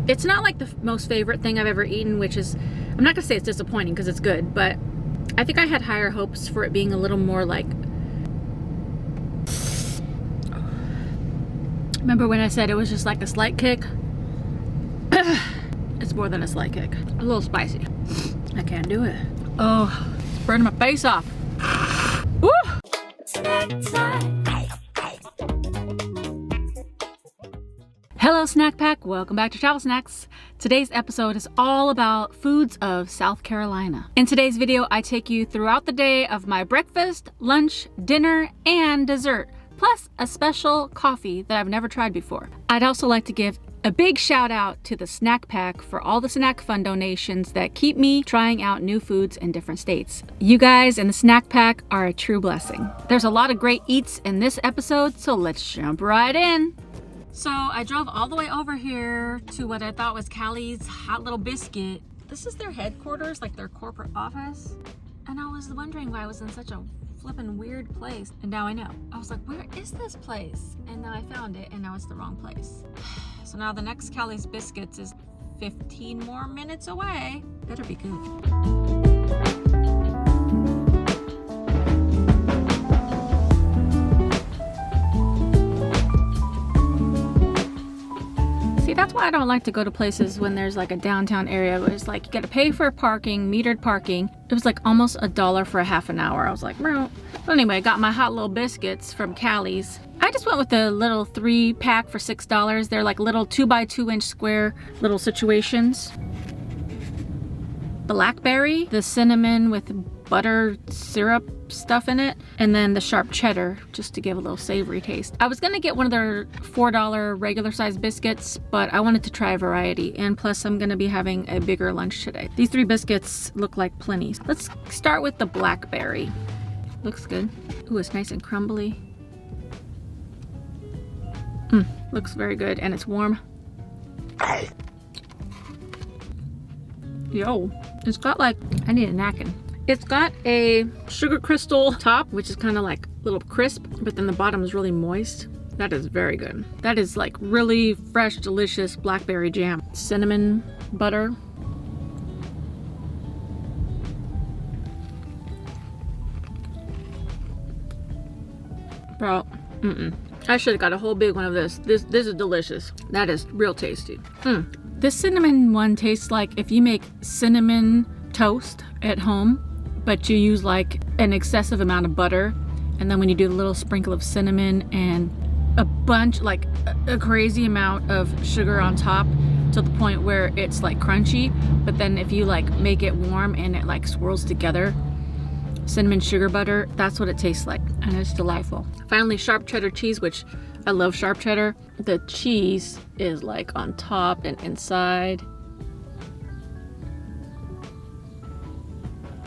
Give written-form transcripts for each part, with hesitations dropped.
It's not like the most favorite thing I've ever eaten, which is, I'm not gonna say it's disappointing because it's good, but I think I had higher hopes for it being a little more like, remember when I said it was just like a slight kick? It's more than a slight kick. A little spicy. I can't do it. Oh, it's burning my face off. Woo! Hello Snack Pack, welcome back to Travel Snacks. Today's episode is all about foods of South Carolina. In today's video, I take you throughout the day of my breakfast, lunch, dinner, and dessert, plus a special coffee that I've never tried before. I'd also like to give a big shout out to the Snack Pack for all the snack fund donations that keep me trying out new foods in different states. You guys in the Snack Pack are a true blessing. There's a lot of great eats in this episode, so let's jump right in. So I drove all the way over here to what I thought was Callie's Hot Little Biscuit. This is their headquarters, like their corporate office. And I was wondering why I was in such a flippin' weird place. And now I know. I was like, where is this place? And then I found it and now it's the wrong place. So now the next Callie's Biscuits is 15 more minutes away. Better be good. See, that's why I don't like to go to places when there's like a downtown area where it's like you gotta pay for parking, metered parking. It was like almost $1 for a half an hour. I was like, bro. But anyway, I got my Hot Little Biscuits from Callie's. I just went with the little 3-pack for $6. They're like little 2x2-inch square little situations. Blackberry, the cinnamon with butter syrup stuff in it, and then the sharp cheddar just to give a little savory taste. I was gonna get one of their $4 regular size biscuits, but I wanted to try a variety, and plus I'm gonna be having a bigger lunch today. These 3 biscuits look like plenty. Let's start with the blackberry. Looks good. Ooh, it's nice and crumbly. Looks very good, and it's warm. Yo, it's got like, I need a napkin. It's got a sugar crystal top, which is kind of like a little crisp, but then the bottom is really moist. That is very good. That is like really fresh, delicious blackberry jam. Cinnamon butter. Bro, I should have got a whole big one of this. This is delicious. That is real tasty. This cinnamon one tastes like if you make cinnamon toast at home, but you use like an excessive amount of butter, and then when you do a little sprinkle of cinnamon and a bunch, like a crazy amount of sugar on top to the point where it's like crunchy, but then if you like make it warm and it like swirls together, cinnamon sugar butter, that's what it tastes like, and it's delightful. Finally, sharp cheddar cheese, which I love sharp cheddar. The cheese is like on top and inside.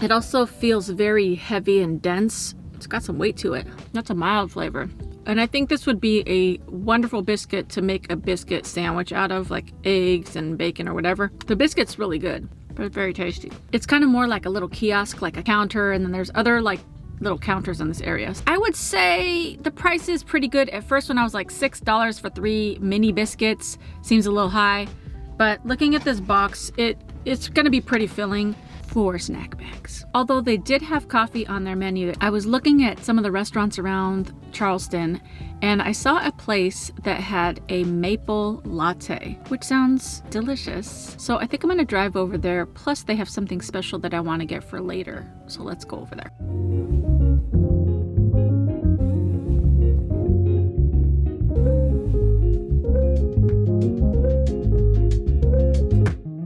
It also feels very heavy and dense. It's got some weight to it. That's a mild flavor. And I think this would be a wonderful biscuit to make a biscuit sandwich out of, like eggs and bacon or whatever. The biscuit's really good, but it's very tasty. It's kind of more like a little kiosk, like a counter, and then there's other like little counters in this area. I would say the price is pretty good. At first when I was like $6 for 3 mini biscuits, seems a little high, but looking at this box, it's gonna be pretty filling for snack bags. Although they did have coffee on their menu, I was looking at some of the restaurants around Charleston and I saw a place that had a maple latte, which sounds delicious. So I think I'm gonna drive over there. Plus they have something special that I wanna get for later. So let's go over there.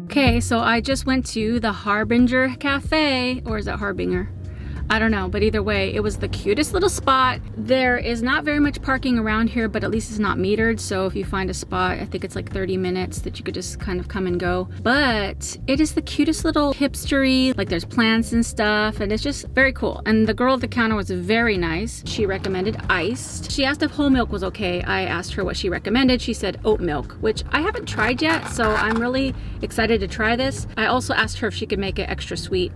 Okay, so I just went to the Harbinger Cafe, or is that Harbinger? I don't know, but either way, it was the cutest little spot. There is not very much parking around here, but at least it's not metered. So if you find a spot, I think it's like 30 minutes that you could just kind of come and go. But it is the cutest little hipstery, like there's plants and stuff, and it's just very cool. And the girl at the counter was very nice. She recommended iced. She asked if whole milk was okay. I asked her what she recommended. She said oat milk, which I haven't tried yet, so I'm really excited to try this. I also asked her if she could make it extra sweet.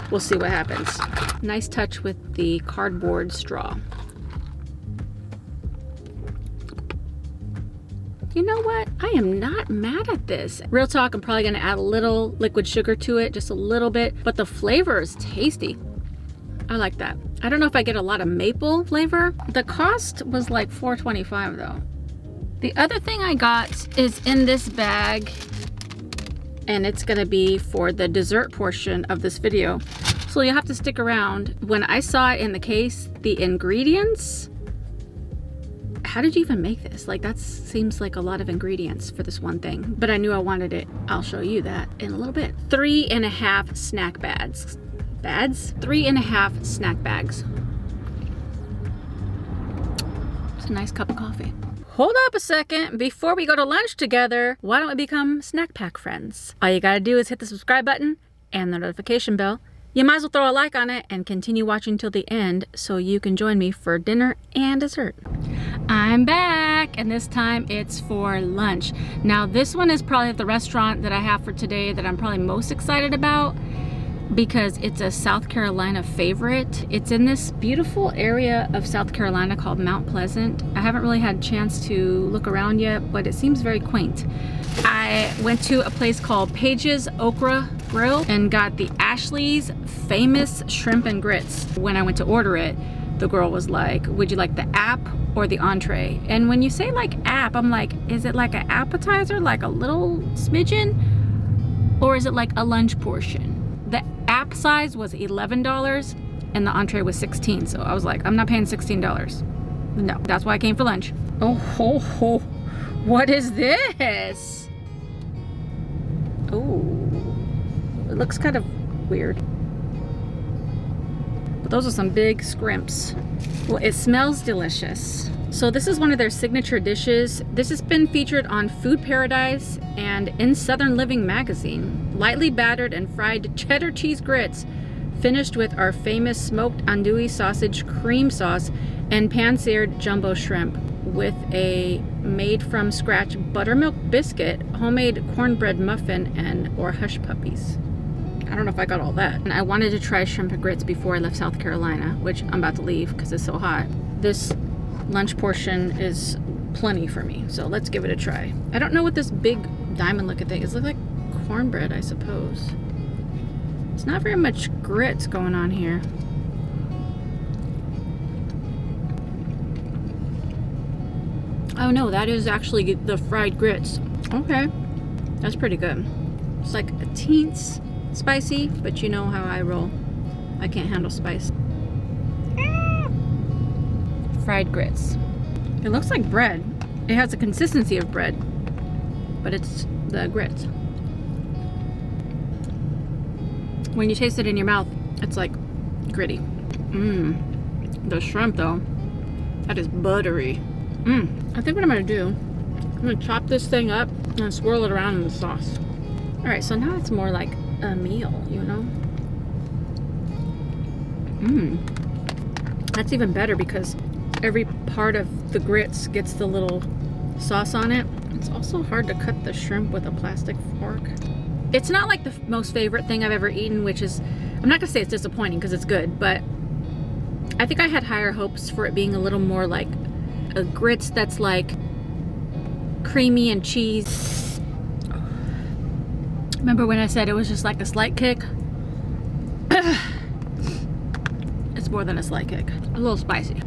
We'll see what happens. Nice touch with the cardboard straw. You know what? I am not mad at this. Real talk, I'm probably gonna add a little liquid sugar to it, just a little bit, but the flavor is tasty. I like that. I don't know if I get a lot of maple flavor. The cost was like $4.25 though. The other thing I got is in this bag, and it's gonna be for the dessert portion of this video. So you'll have to stick around. When I saw it in the case, the ingredients, how did you even make this? Like, that seems like a lot of ingredients for this one thing, but I knew I wanted it. I'll show you that in a little bit. 3.5 snack bags. 3.5 snack bags. It's a nice cup of coffee. Hold up a second. Before we go to lunch together, why don't we become Snack Pack friends? All you gotta do is hit the subscribe button and the notification bell. You might as well throw a like on it and continue watching till the end so you can join me for dinner and dessert. I'm back, and this time it's for lunch. Now this one is probably the restaurant that I have for today that I'm probably most excited about because it's a South Carolina favorite. It's in this beautiful area of South Carolina called Mount Pleasant. I haven't really had a chance to look around yet, but it seems very quaint. I went to a place called Paige's Okra Grill and got the Ashley's famous shrimp and grits. When I went to order it, the girl was like, would you like the app or the entree? And when you say like app, I'm like, is it like an appetizer, like a little smidgen? Or is it like a lunch portion? The app size was $11 and the entree was $16. So I was like, I'm not paying $16. No, that's why I came for lunch. Oh, ho, ho. What is this? Oh, it looks kind of weird. But those are some big scrimps. Well, it smells delicious. So this is one of their signature dishes. This has been featured on Food Paradise and in Southern Living magazine. Lightly battered and fried cheddar cheese grits, finished with our famous smoked andouille sausage cream sauce and pan-seared jumbo shrimp with a made from scratch buttermilk biscuit, homemade cornbread muffin, and or hush puppies. I don't know if I got all that. And I wanted to try shrimp and grits before I left South Carolina, which I'm about to leave because it's so hot. This lunch portion is plenty for me, so let's give it a try. I don't know what this big diamond looking thing is. It looks like cornbread, I suppose. It's not very much grits going on here. Oh no, that is actually the fried grits. Okay, that's pretty good. It's like a teens spicy, but you know how I roll. I can't handle spice. Fried grits. It looks like bread. It has the consistency of bread, but it's the grits. When you taste it in your mouth, it's like gritty. The shrimp though, that is buttery. I think what I'm gonna do, I'm gonna chop this thing up and swirl it around in the sauce. All right, so now it's more like a meal, you know? That's even better because every part of the grits gets the little sauce on it. It's also hard to cut the shrimp with a plastic fork. It's not like the most favorite thing I've ever eaten, which is, I'm not gonna say it's disappointing because it's good, but I think I had higher hopes for it being a little more like a grits that's like creamy and cheese. Remember when I said it was just like a slight kick? It's more than a slight kick. A little spicy.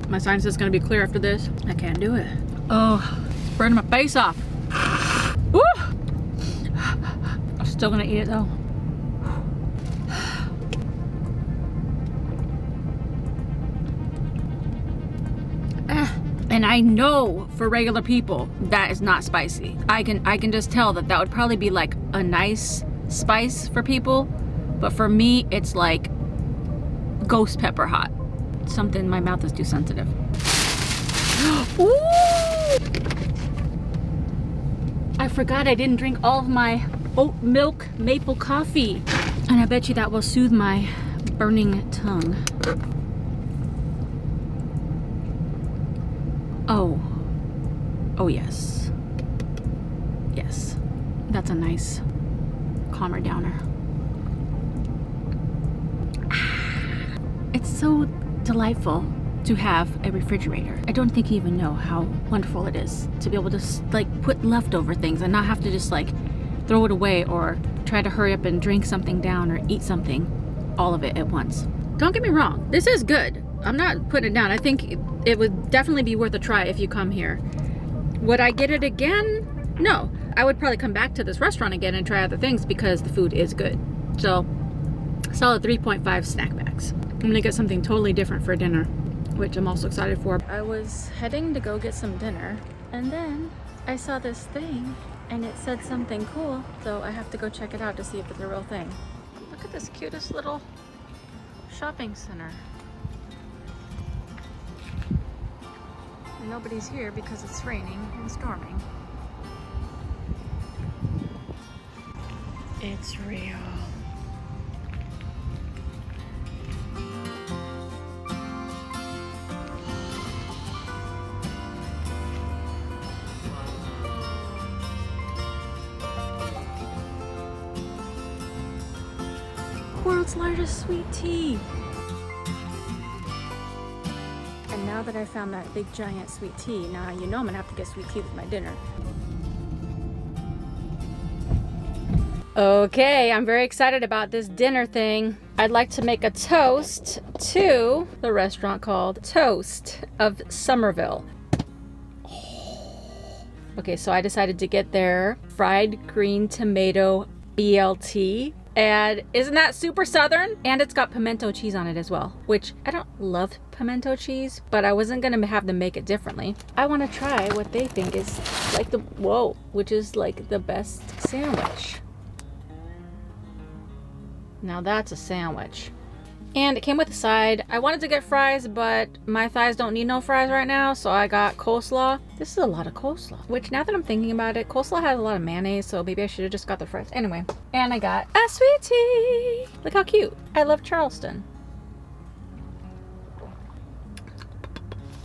My sinus is gonna be clear after this. I can't do it. Oh, it's burning my face off. Woo! I'm still gonna eat it though. And I know for regular people that is not spicy. I can just tell that would probably be like a nice spice for people, but for me it's like ghost pepper hot. Something, my mouth is too sensitive. Ooh! I forgot I didn't drink all of my oat milk maple coffee, and I bet you that will soothe my burning tongue. Oh yes. Yes. That's a nice calmer downer. It's so delightful to have a refrigerator. I don't think you even know how wonderful it is to be able to like put leftover things and not have to just like throw it away or try to hurry up and drink something down or eat something, all of it at once. Don't get me wrong, this is good. I'm not putting it down. I think it would definitely be worth a try if you come here. Would I get it again? No. I would probably come back to this restaurant again and try other things because the food is good. So, solid 3.5 snack bags. I'm gonna get something totally different for dinner, which I'm also excited for. I was heading to go get some dinner, and then I saw this thing, and it said something cool, so I have to go check it out to see if it's a real thing. Look at this cutest little shopping center. And nobody's here because it's raining and storming. It's real. World's largest sweet tea. And now that I found that big giant sweet tea, now you know I'm gonna have to get sweet tea with my dinner. Okay, I'm very excited about this dinner thing. I'd like to make a toast to the restaurant called Toast of Somerville. Okay, so I decided to get their fried green tomato BLT. And isn't that super southern? And it's got pimento cheese on it as well, which I don't love pimento cheese, but I wasn't gonna have them make it differently. I wanna try what they think is like which is like the best sandwich. Now that's a sandwich. And it came with a side. I wanted to get fries, but my thighs don't need no fries right now, so I got coleslaw. This is a lot of coleslaw, which now that I'm thinking about it, coleslaw has a lot of mayonnaise, so maybe I should have just got the fries. Anyway, and I got a sweet tea. Look how cute. I love Charleston.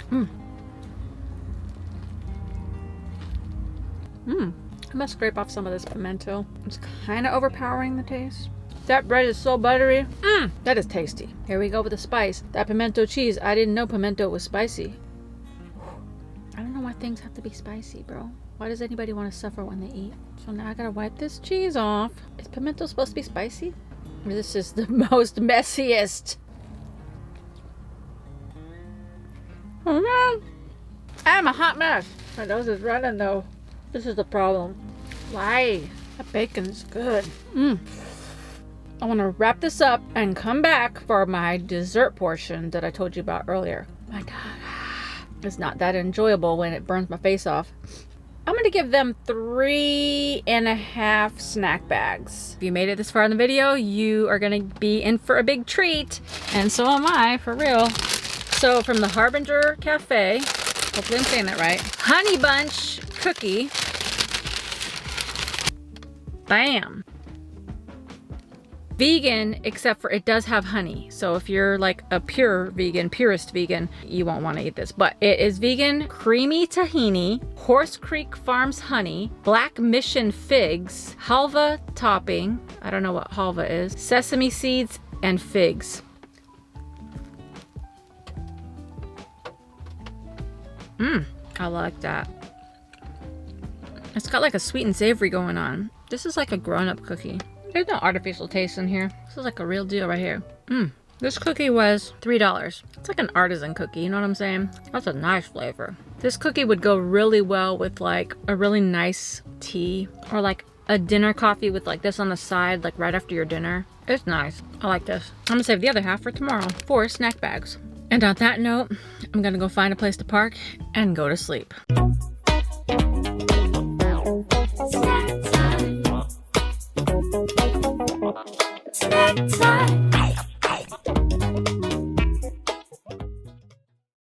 I'm gonna scrape off some of this pimento. It's kind of overpowering the taste. That bread is so buttery. That is tasty. Here we go with the spice. That pimento cheese. I didn't know pimento was spicy. I don't know why things have to be spicy, bro. Why does anybody want to suffer when they eat? So now I gotta wipe this cheese off. Is pimento supposed to be spicy? This is the most messiest. Oh man. I'm a hot mess. My nose is running though. This is the problem. Why? That bacon's good. I want to wrap this up and come back for my dessert portion that I told you about earlier. My God, it's not that enjoyable when it burns my face off. I'm going to give them 3.5 snack bags. If you made it this far in the video, you are going to be in for a big treat. And so am I, for real. So from the Harbinger Cafe, hopefully I'm saying that right, Honey Bunch Cookie. Bam. Vegan, except for it does have honey. So if you're like a pure vegan, purist vegan, you won't want to eat this. But it is vegan, creamy tahini, Horse Creek Farms honey, Black Mission figs, halva topping. I don't know what halva is. Sesame seeds and figs. I like that. It's got like a sweet and savory going on. This is like a grown-up cookie. There's no artificial taste in here. This is like a real deal right here. This cookie was $3. It's like an artisan cookie, you know what I'm saying? That's a nice flavor. This cookie would go really well with like a really nice tea or like a dinner coffee with like this on the side, like right after your dinner. It's nice. I like this. I'm gonna save the other half for tomorrow for snack bags. And on that note, I'm gonna go find a place to park and go to sleep. Snack time.